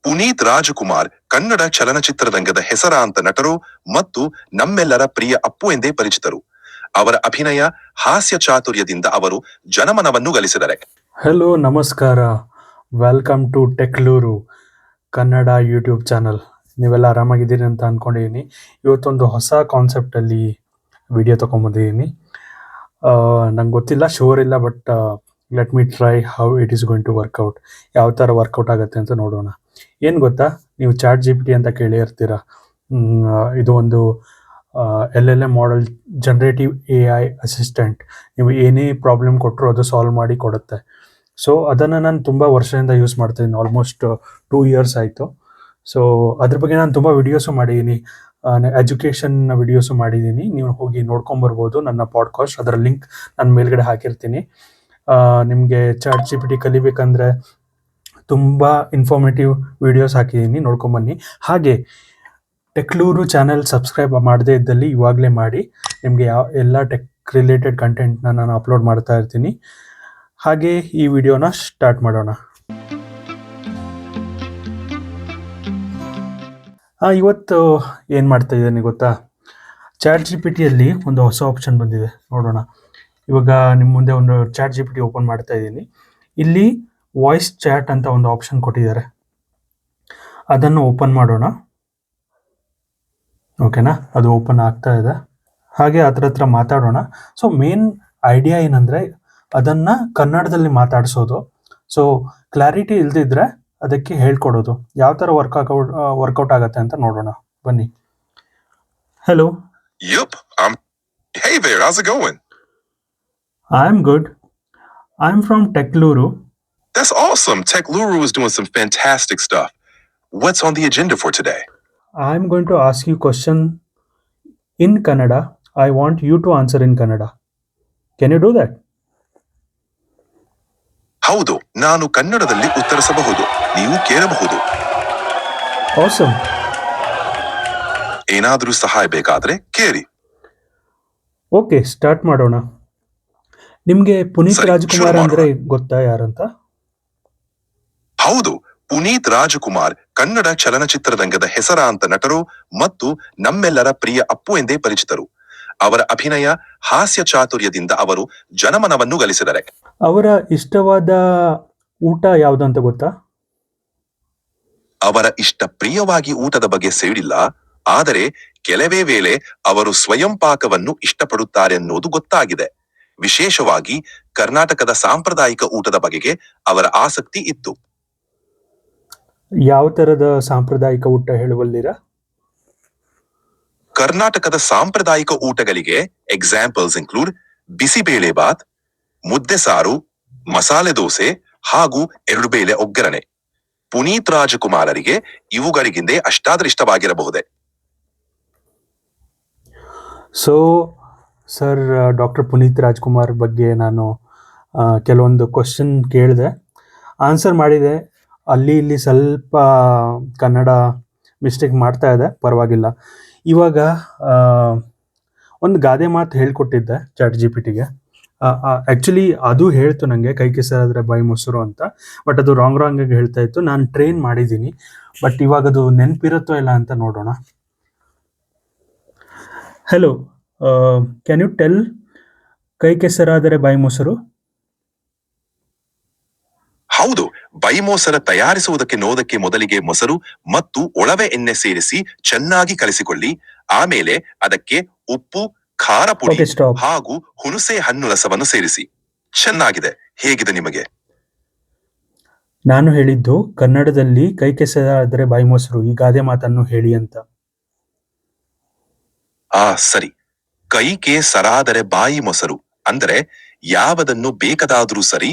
ಪುನೀತ್ ರಾಜಕುಮಾರ್ ಕನ್ನಡ ಚಲನಚಿತ್ರರಂಗದ ಹೆಸರಾಂತ ನಟರು ಮತ್ತು ನಮ್ಮೆಲ್ಲರ ಪ್ರಿಯ ಅಪ್ಪು ಎಂದೇ ಪರಿಚಿತರು. ಅವರ ಅಭಿನಯ ಹಾಸ್ಯ ಚಾತುರ್ಯದಿಂದ ಅವರು ಜನಮನವನ್ನು ಗಳಿಸಿದ್ದಾರೆ. ಹಲೋ, ನಮಸ್ಕಾರ. ವೆಲ್ಕಮ್ ಟು ಟೆಕ್ಲೂರು ಕನ್ನಡ ಯೂಟ್ಯೂಬ್ ಚಾನಲ್. ನೀವೆಲ್ಲ ಆರಾಮಾಗಿದ್ದೀರಿ ಅಂತ ಅಂದ್ಕೊಂಡಿದ್ದೀನಿ. ಇವತ್ತೊಂದು ಹೊಸ ಕಾನ್ಸೆಪ್ಟಲ್ಲಿ ವಿಡಿಯೋ ತೊಗೊಂಬಂದಿದ್ದೀನಿ. ನಂಗೆ ಗೊತ್ತಿಲ್ಲ, ಶೋರ್ ಇಲ್ಲ, but let me try how it is going to work out. ಯಾವ ಥರ ವರ್ಕೌಟ್ ಆಗುತ್ತೆ ಅಂತ ನೋಡೋಣ. ಏನು ಗೊತ್ತಾ, ನೀವು ChatGPT ಅಂತ ಕೇಳಿರ್ತೀರ. ಇದು ಒಂದು LLM model, generative AI assistant. ನೀವು ಏನೇ ಪ್ರಾಬ್ಲಮ್ ಕೊಟ್ಟರು ಅದು ಸಾಲ್ವ್ ಮಾಡಿ ಕೊಡುತ್ತೆ. ಸೊ ಅದನ್ನು ನಾನು ತುಂಬ ವರ್ಷದಿಂದ ಯೂಸ್ ಮಾಡ್ತಾಯಿದ್ದೀನಿ. ಆಲ್ಮೋಸ್ಟ್ 2 years ಆಯಿತು. ಸೊ ಅದ್ರ ಬಗ್ಗೆ ನಾನು ತುಂಬ ವಿಡಿಯೋಸು ಮಾಡಿದ್ದೀನಿ, ಎಜುಕೇಷನ್ ವಿಡಿಯೋಸು ಮಾಡಿದ್ದೀನಿ. ನೀವು ಹೋಗಿ ನೋಡ್ಕೊಂಬರ್ಬೋದು ನನ್ನ ಪಾಡ್ಕಾಸ್ಟ್. ಅದರ ಲಿಂಕ್ ನಾನು ಮೇಲ್ಗಡೆ ಹಾಕಿರ್ತೀನಿ. ನಿಮಗೆ ChatGPT ಕಲಿಬೇಕಂದ್ರೆ ತುಂಬ ಇನ್ಫಾರ್ಮೇಟಿವ್ ವಿಡಿಯೋಸ್ ಹಾಕಿದ್ದೀನಿ, ನೋಡ್ಕೊಂಬನ್ನಿ. ಹಾಗೆ ಟೆಕ್ಲೂರು ಚಾನೆಲ್ ಸಬ್ಸ್ಕ್ರೈಬ್ ಮಾಡದೇ ಇದ್ದಲ್ಲಿ ಇವಾಗಲೇ ಮಾಡಿ. ನಿಮಗೆ ಎಲ್ಲ ಟೆಕ್ ರಿಲೇಟೆಡ್ ಕಂಟೆಂಟ್ನ ನಾನು ಅಪ್ಲೋಡ್ ಮಾಡ್ತಾ ಇರ್ತೀನಿ. ಹಾಗೆ ಈ ವಿಡಿಯೋನ ಸ್ಟಾರ್ಟ್ ಮಾಡೋಣ. ಇವತ್ತು ಏನು ಮಾಡ್ತಾ ಇದ್ದೀನಿ ಗೊತ್ತಾ, ChatGPTಯಲ್ಲಿ ಒಂದು ಹೊಸ ಆಪ್ಷನ್ ಬಂದಿದೆ, ನೋಡೋಣ. ಇವಾಗ ನಿಮ್ಮ ಮುಂದೆ ಒಂದು ChatGPT ಓಪನ್ ಮಾಡ್ತಾ ಇದ್ದೀನಿ. ಇಲ್ಲಿ ವಾಯ್ಸ್ ಚಾಟ್ ಅಂತ ಒಂದು ಆಪ್ಷನ್ ಕೊಟ್ಟಿದ್ದಾರೆ. ಅದನ್ನು ಓಪನ್ ಮಾಡೋಣ. ಓಕೆನಾ, ಅದು ಓಪನ್ ಆಗ್ತಾ ಇದೆ. ಹಾಗೆ ಅದ್ರ ಹತ್ರ ಮಾತಾಡೋಣ. ಸೊ ಮೇನ್ ಐಡಿಯಾ ಏನಂದರೆ ಅದನ್ನು ಕನ್ನಡದಲ್ಲಿ ಮಾತಾಡಿಸೋದು. ಸೊ ಕ್ಲಾರಿಟಿ ಇಲ್ದಿದ್ರೆ ಅದಕ್ಕೆ ಹೇಳ್ಕೊಡೋದು. ಯಾವ ಥರ ವರ್ಕೌಟ್ ಆಗುತ್ತೆ ಅಂತ ನೋಡೋಣ, ಬನ್ನಿ. Hello. Yup, Hey there, how's it going? I'm good. I'm from Tekluru. That's awesome. Tekluru is doing some fantastic stuff. What's on the agenda for today? I'm going to ask you question in Kannada. I want you to answer in Kannada. Can you do that? ಹೌದು, ನಾನು ಕನ್ನಡದಲ್ಲಿ ಉತ್ತರಿಸಬಹುದು. ನೀವು ಕೇಳಬಹುದು. Awesome. ಏನಾದರೂ ಸಹಾಯ ಬೇಕಾದ್ರೆ ಕೇಳಿ. Okay, start ಮಾಡೋಣ. ನಿಮಗೆ ಪುನೀತ್ ಸರಿ, ರಾಜ್ಕುಮಾರ್ ಶುರು ಅಂದರೆ ಗೊತ್ತಾ ಯಾರಂತ? ಹೌದು, ಪುನೀತ್ ರಾಜಕುಮಾರ್ ಕನ್ನಡ ಚಲನಚಿತ್ರರಂಗದ ಹೆಸರಾಂತ ನಟರು ಮತ್ತು ನಮ್ಮೆಲ್ಲರ ಪ್ರಿಯ ಅಪ್ಪು ಎಂದೇ ಪರಿಚಿತರು. ಅವರ ಅಭಿನಯ ಹಾಸ್ಯ ಚಾತುರ್ಯದಿಂದ ಅವರು ಜನಮನವನ್ನು ಗಳಿಸಿದ್ದಾರೆ. ಅವರ ಇಷ್ಟವಾದ ಊಟ ಯಾವುದು ಅಂತ ಗೊತ್ತಾ? ಅವರ ಇಷ್ಟ ಪ್ರಿಯವಾಗಿ ಊಟದ ಬಗ್ಗೆ ಸೇರಿಲ್ಲ, ಆದರೆ ಕೆಲವೇ ವೇಳೆ ಅವರು ಸ್ವಯಂ ಪಾಕವನ್ನು ಇಷ್ಟಪಡುತ್ತಾರೆ ಅನ್ನೋದು ಗೊತ್ತಾಗಿದೆ. ವಿಶೇಷವಾಗಿ ಕರ್ನಾಟಕದ ಸಾಂಪ್ರದಾಯಿಕ ಊಟದ ಬಗೆಗೆ ಅವರ ಆಸಕ್ತಿ ಇತ್ತು. ಯಾವ ಥರದ ಸಾಂಪ್ರದಾಯಿಕ ಊಟ ಹೇಳುವಲ್ಲಿರಾ? ಕರ್ನಾಟಕದ ಸಾಂಪ್ರದಾಯಿಕ ಊಟಗಳಿಗೆ ಎಕ್ಸಾಂಪಲ್ಸ್ ಇನ್ಕ್ಲೂಡ್ ಬಿಸಿಬೇಳೆ ಬಾತ್, ಮುದ್ದೆ ಸಾರು, ಮಸಾಲೆ ದೋಸೆ ಹಾಗೂ 2 ಬೇಳೆ ಒಗ್ಗರಣೆ. ಪುನೀತ್ ರಾಜಕುಮಾರರಿಗೆ ಇವುಗಳಿಗಿಂತ ಅಷ್ಟಾದ್ರೆ ಇಷ್ಟವಾಗಿರಬಹುದೇ? So sir, doctor Puneeth Rajkumar ಬಗ್ಗೆ ನಾನು ಕೆಲವೊಂದು ಕ್ವಶನ್ ಕೇಳಿದೆ, ಆನ್ಸರ್ ಮಾಡಿದೆ. ಅಲ್ಲಿ ಇಲ್ಲಿ ಸ್ವಲ್ಪ ಕನ್ನಡ ಮಿಸ್ಟೇಕ್ ಮಾಡ್ತಾ ಇದೆ, ಪರವಾಗಿಲ್ಲ. ಇವಾಗ ಒಂದು ಗಾದೆ ಮಾತು ಹೇಳ್ಕೊಟ್ಟಿದ್ದೆ ChatGPTಗೆ. ಆ್ಯಕ್ಚುಲಿ ಅದು ಹೇಳ್ತು ನನಗೆ, ಕೈ ಕೆಸರಾದರೆ ಬಾಯಿ ಮೊಸರು ಅಂತ. ಬಟ್ ಅದು ರಾಂಗಾಗಿ ಹೇಳ್ತಾ ಇತ್ತು. ನಾನು ಟ್ರೈನ್ ಮಾಡಿದ್ದೀನಿ, ಬಟ್ ಇವಾಗ ಅದು ನೆನಪಿರುತ್ತೋ ಇಲ್ಲ ಅಂತ ನೋಡೋಣ. ಹಲೋ, ಕ್ಯಾನ್ ಯು ಟೆಲ್ ಕೈ ಕೆಸರಾದರೆ ಬಾಯಿ ಮೊಸರು? ಹೌದು, ಬೈಮೋಸರ ತಯಾರಿಸುವುದಕ್ಕೆ ನೋದಕ್ಕೆ ಮೊದಲಿಗೆ ಮೊಸರು ಮತ್ತು ಒಳವೆ ಎಣ್ಣೆ ಸೇರಿಸಿ ಚೆನ್ನಾಗಿ ಕಲಿಸಿಕೊಳ್ಳಿ. ಆಮೇಲೆ ಅದಕ್ಕೆ ಉಪ್ಪು, ಖಾರ ಪುಡಿ Okay, stop. ಹಾಗೂ ಹುಣಸೆ ಹಣ್ಣು ರಸವನ್ನು ಸೇರಿಸಿ. ಚೆನ್ನಾಗಿದೆ. ಹೇಗಿದೆ ನಿಮಗೆ? ನಾನು ಹೇಳಿದ್ದು ಕನ್ನಡದಲ್ಲಿ ಕೈ ಕೆಸರಾದರೆ ಬಾಯಿ ಮೊಸರು, ಈ ಗಾದೆ ಮಾತನ್ನು ಹೇಳಿ ಅಂತ. ಸರಿ. ಕೈಗೆ ಸರಾದರೆ ಬಾಯಿ ಮೊಸರು ಅಂದರೆ ಯಾವುದನ್ನು ಬೇಕಾದಾದ್ರೂ ಸರಿ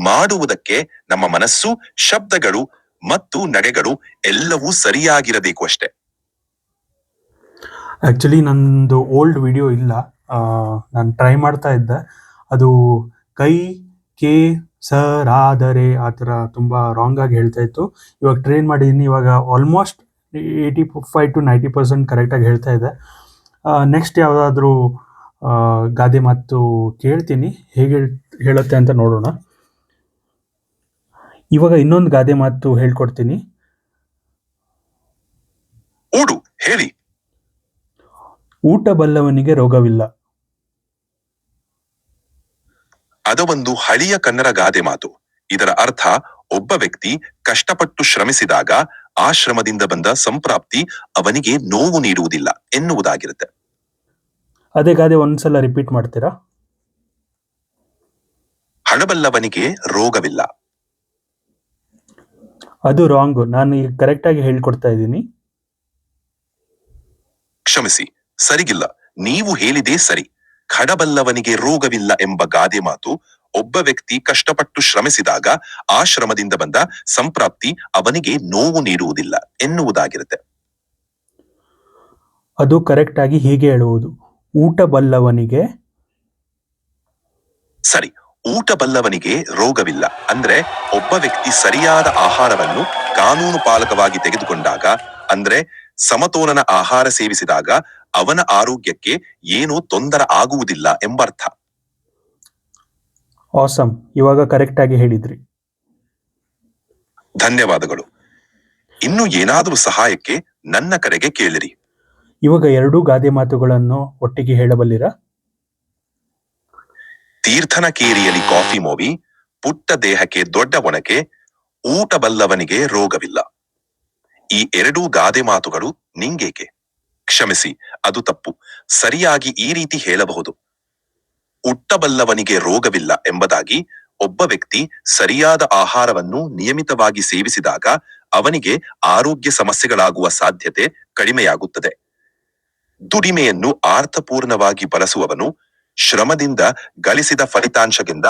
ಮಾಡುವುದಕ್ಕೆ ನಮ್ಮ ಮನಸ್ಸು, ಶಬ್ದಗಳು ಮತ್ತು ನಡೆಗಳು ಎಲ್ಲವೂ ಸರಿಯಾಗಿರಬೇಕು ಅಷ್ಟೆ. ಆ್ಯಕ್ಚುಲಿ ನಂದು ಓಲ್ಡ್ ವಿಡಿಯೋ ಇಲ್ಲ, ನಾನು ಟ್ರೈ ಮಾಡ್ತಾ ಇದ್ದೆ. ಅದು ಕೈ ಕೆ ಸರಾದರೆ ಆ ಥರ ತುಂಬ ರಾಂಗಾಗಿ ಹೇಳ್ತಾ ಇತ್ತು. ಇವಾಗ ಟ್ರೈನ್ ಮಾಡಿದ್ದೀನಿ, ಇವಾಗ ಆಲ್ಮೋಸ್ಟ್ 85 to 90% ಕರೆಕ್ಟಾಗಿ ಹೇಳ್ತಾ ಇದೆ. ನೆಕ್ಸ್ಟ್ ಯಾವುದಾದ್ರೂ ಗಾದೆ ಮಾತು ಕೇಳ್ತೀನಿ, ಹೇಗೆ ಹೇಳುತ್ತೆ ಅಂತ ನೋಡೋಣ. ಇವಾಗ ಇನ್ನೊಂದು ಗಾದೆ ಮಾತು ಹೇಳ್ಕೊಡ್ತೀನಿ. ಓಡು, ಹೇಳಿ. ಊಟ ಬಲ್ಲವನಿಗೆ ರೋಗವಿಲ್ಲ. ಅದೊಂದು ಹಳೆಯ ಕನ್ನಡ ಗಾದೆ ಮಾತು. ಇದರ ಅರ್ಥ ಒಬ್ಬ ವ್ಯಕ್ತಿ ಕಷ್ಟಪಟ್ಟು ಶ್ರಮಿಸಿದಾಗ ಆ ಶ್ರಮದಿಂದ ಬಂದ ಸಂಪ್ರಾಪ್ತಿ ಅವನಿಗೆ ನೋವು ನೀಡುವುದಿಲ್ಲ ಎನ್ನುವುದಾಗಿರುತ್ತೆ. ಅದೇ ಗಾದೆ ಒಂದ್ಸಲ ರಿಪೀಟ್ ಮಾಡ್ತೀರಾ? ಹಣಬಲ್ಲವನಿಗೆ ರೋಗವಿಲ್ಲ. ಅದು ರಾಂಗ್. ನಾನು ಈಗ ಕರೆಕ್ಟ್ ಆಗಿ ಹೇಳ್ಕೊಡ್ತಾ ಇದ್ದೀನಿ. ಕ್ಷಮಿಸಿ, ಸರಿಗಿಲ್ಲ. ನೀವು ಹೇಳಿದೇ ಸರಿ. ಖಡಬಲ್ಲವನಿಗೆ ರೋಗವಿಲ್ಲ ಎಂಬ ಗಾದೆ ಮಾತು ಒಬ್ಬ ವ್ಯಕ್ತಿ ಕಷ್ಟಪಟ್ಟು ಶ್ರಮಿಸಿದಾಗ ಆ ಶ್ರಮದಿಂದ ಬಂದ ಸಂಪ್ರಾಪ್ತಿ ಅವನಿಗೆ ನೋವು ನೀಡುವುದಿಲ್ಲ ಎನ್ನುವುದಾಗಿರುತ್ತೆ. ಅದು ಕರೆಕ್ಟ್ ಆಗಿ ಹೀಗೆ ಹೇಳುವುದು, ಊಟ ಬಲ್ಲವನಿಗೆ. ಸರಿ, ಊಟ ಬಲ್ಲವನಿಗೆ ರೋಗವಿಲ್ಲ ಅಂದ್ರೆ ಒಬ್ಬ ವ್ಯಕ್ತಿ ಸರಿಯಾದ ಆಹಾರವನ್ನು ಕಾನೂನು ಪಾಲಕವಾಗಿ ತೆಗೆದುಕೊಂಡಾಗ, ಅಂದ್ರೆ ಸಮತೋಲನ ಆಹಾರ ಸೇವಿಸಿದಾಗ ಅವನ ಆರೋಗ್ಯಕ್ಕೆ ಏನೂ ತೊಂದರೆ ಆಗುವುದಿಲ್ಲ ಎಂಬರ್ಥ. ಆಸಮ್, ಇವಾಗ ಕರೆಕ್ಟ್ ಆಗಿ ಹೇಳಿದ್ರಿ. ಧನ್ಯವಾದಗಳು. ಇನ್ನು ಏನಾದರೂ ಸಹಾಯಕ್ಕೆ ನನ್ನ ಕಡೆಗೆ ಕೇಳಿರಿ. ಇವಾಗ ಎರಡೂ ಗಾದೆ ಮಾತುಗಳನ್ನು ಒಟ್ಟಿಗೆ ಹೇಳಬಲ್ಲಿರಾ? ತೀರ್ಥನ ಕೇರಿಯಲ್ಲಿ ಕಾಫಿ ಮೋವಿ, ಪುಟ್ಟ ದೇಹಕ್ಕೆ ದೊಡ್ಡ ಒಣಕೆ, ಊಟ ಬಲ್ಲವನಿಗೆ ರೋಗವಿಲ್ಲ. ಈ ಎರಡೂ ಗಾದೆ ಮಾತುಗಳು ನಿಂಗೇಕೆ? ಕ್ಷಮಿಸಿ, ಅದು ತಪ್ಪು. ಸರಿಯಾಗಿ ಈ ರೀತಿ ಹೇಳಬಹುದು, ಉಟ್ಟಬಲ್ಲವನಿಗೆ ರೋಗವಿಲ್ಲ ಎಂಬುದಾಗಿ ಒಬ್ಬ ವ್ಯಕ್ತಿ ಸರಿಯಾದ ಆಹಾರವನ್ನು ನಿಯಮಿತವಾಗಿ ಸೇವಿಸಿದಾಗ ಅವನಿಗೆ ಆರೋಗ್ಯ ಸಮಸ್ಯೆಗಳಾಗುವ ಸಾಧ್ಯತೆ ಕಡಿಮೆಯಾಗುತ್ತದೆ. ದುಡಿಮೆಯನ್ನು ಅರ್ಥಪೂರ್ಣವಾಗಿ ಬಳಸುವವನು ಶ್ರಮದಿಂದ ಗಳಿಸಿದ ಫಲಿತಾಂಶದಿಂದ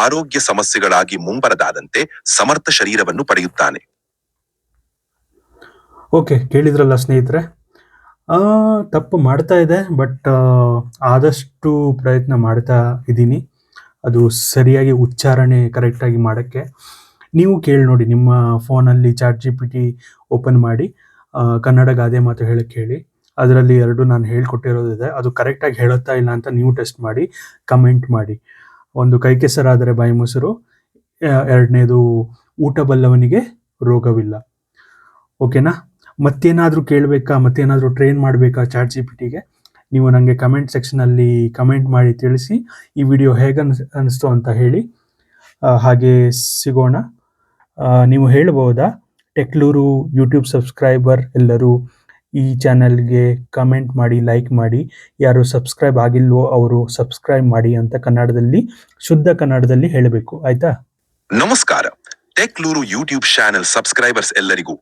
ಆರೋಗ್ಯ ಸಮಸ್ಯೆಗಳಾಗಿ ಮುಂಬರದಾದಂತೆ ಸಮರ್ಥ ಶರೀರವನ್ನು ಪಡೆಯುತ್ತಾನೆ. ಓಕೆ, ಕೇಳಿದ್ರಲ್ಲ ಸ್ನೇಹಿತರೆ. ತಪ್ಪು ಮಾಡ್ತಾ ಇದೆ, ಬಟ್ ಆದಷ್ಟು ಪ್ರಯತ್ನ ಮಾಡ್ತಾ ಇದ್ದೀನಿ ಅದು ಸರಿಯಾಗಿ ಉಚ್ಚಾರಣೆ ಕರೆಕ್ಟಾಗಿ ಮಾಡೋಕ್ಕೆ. ನೀವು ಕೇಳಿ ನೋಡಿ, ನಿಮ್ಮ ಫೋನಲ್ಲಿ ChatGPT ಓಪನ್ ಮಾಡಿ ಕನ್ನಡ ಗಾದೆ ಮಾತು ಹೇಳಕ್ಕೆ ಹೇಳಿ. ಅದರಲ್ಲಿ ಎರಡು ನಾನು ಹೇಳ್ಕೊಟ್ಟಿರೋದಿದೆ, ಅದು ಕರೆಕ್ಟಾಗಿ ಹೇಳುತ್ತಾ ಇಲ್ಲ ಅಂತ ನೀವು ಟೆಸ್ಟ್ ಮಾಡಿ ಕಮೆಂಟ್ ಮಾಡಿ. ಒಂದು ಕೈ ಕೆಸರಾದರೆ ಬಾಯಿ ಮೊಸರು, ಎರಡನೇದು ಊಟ ಬಲ್ಲವನಿಗೆ ರೋಗವಿಲ್ಲ. ಓಕೆನಾ? ಮತ್ತೇನಾದರೂ ಕೇಳಬೇಕಾ, ಮತ್ತೇನಾದರೂ ಟ್ರೈನ್ ಮಾಡಬೇಕಾ ChatGPTಗೆ? ನೀವು ನನಗೆ ಕಮೆಂಟ್ ಸೆಕ್ಷನಲ್ಲಿ ಕಮೆಂಟ್ ಮಾಡಿ ತಿಳಿಸಿ. ಈ ವಿಡಿಯೋ ಹೇಗೆ ಅನಿಸ್ತು ಅಂತ ಹೇಳಿ. ಹಾಗೆ ಸಿಗೋಣ. ನೀವು ಹೇಳ್ಬೋದಾ, ಟೆಕ್ಲೂರು ಯೂಟ್ಯೂಬ್ ಸಬ್ಸ್ಕ್ರೈಬರ್ ಎಲ್ಲರೂ ಈ ಚಾನಲ್ಗೆ ಕಮೆಂಟ್ ಮಾಡಿ, ಲೈಕ್ ಮಾಡಿ. ಯಾರು ಸಬ್ಸ್ಕ್ರೈಬ್ ಆಗಿಲ್ವೋ ಅವರು ಸಬ್ಸ್ಕ್ರೈಬ್ ಮಾಡಿ ಅಂತ ಕನ್ನಡದಲ್ಲಿ, ಶುದ್ಧ ಕನ್ನಡದಲ್ಲಿ ಹೇಳಬೇಕು, ಆಯ್ತಾ? ನಮಸ್ಕಾರ. ಟೆಕ್ಲೂರು ಯೂಟ್ಯೂಬ್ ಚಾನೆಲ್ ಸಬ್ಸ್ಕ್ರೈಬರ್ಸ್ ಎಲ್ಲರಿಗೂ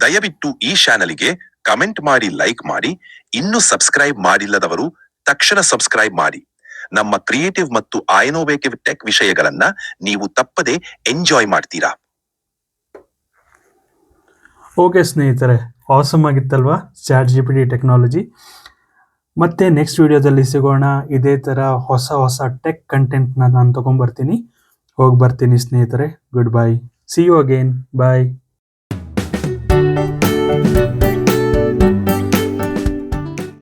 ದಯವಿಟ್ಟು ಈ ಚಾನಲ್ಗೆ ಕಮೆಂಟ್ ಮಾಡಿ, ಲೈಕ್ ಮಾಡಿ. ಇನ್ನೂ ಸಬ್ಸ್ಕ್ರೈಬ್ ಮಾಡಿಲ್ಲದವರು ತಕ್ಷಣ ಸಬ್ಸ್ಕ್ರೈಬ್ ಮಾಡಿ. ನಮ್ಮ ಕ್ರಿಯೇಟಿವ್ ಮತ್ತು ಇನೋವೇಟಿವ್ ಟೆಕ್ ವಿಷಯಗಳನ್ನ ನೀವು ತಪ್ಪದೆ ಎಂಜಾಯ್ ಮಾಡ್ತೀರಾ. ಓಕೆ ಸ್ನೇಹಿತರೆ, ಆಸಮ್ ಆಗಿತ್ತಲ್ವಾ ChatGPT ಟೆಕ್ನಾಲಜಿ? ಮತ್ತೆ ನೆಕ್ಸ್ಟ್ ವಿಡಿಯೋದಲ್ಲಿ ಸಿಗೋಣ. ಇದೇ ಥರ ಹೊಸ ಹೊಸ ಟೆಕ್ ಕಂಟೆಂಟ್ನ ನಾನು ತೊಗೊಂಬರ್ತೀನಿ. ಹೋಗಿ ಬರ್ತೀನಿ ಸ್ನೇಹಿತರೆ. Good bye. See you again. Bye.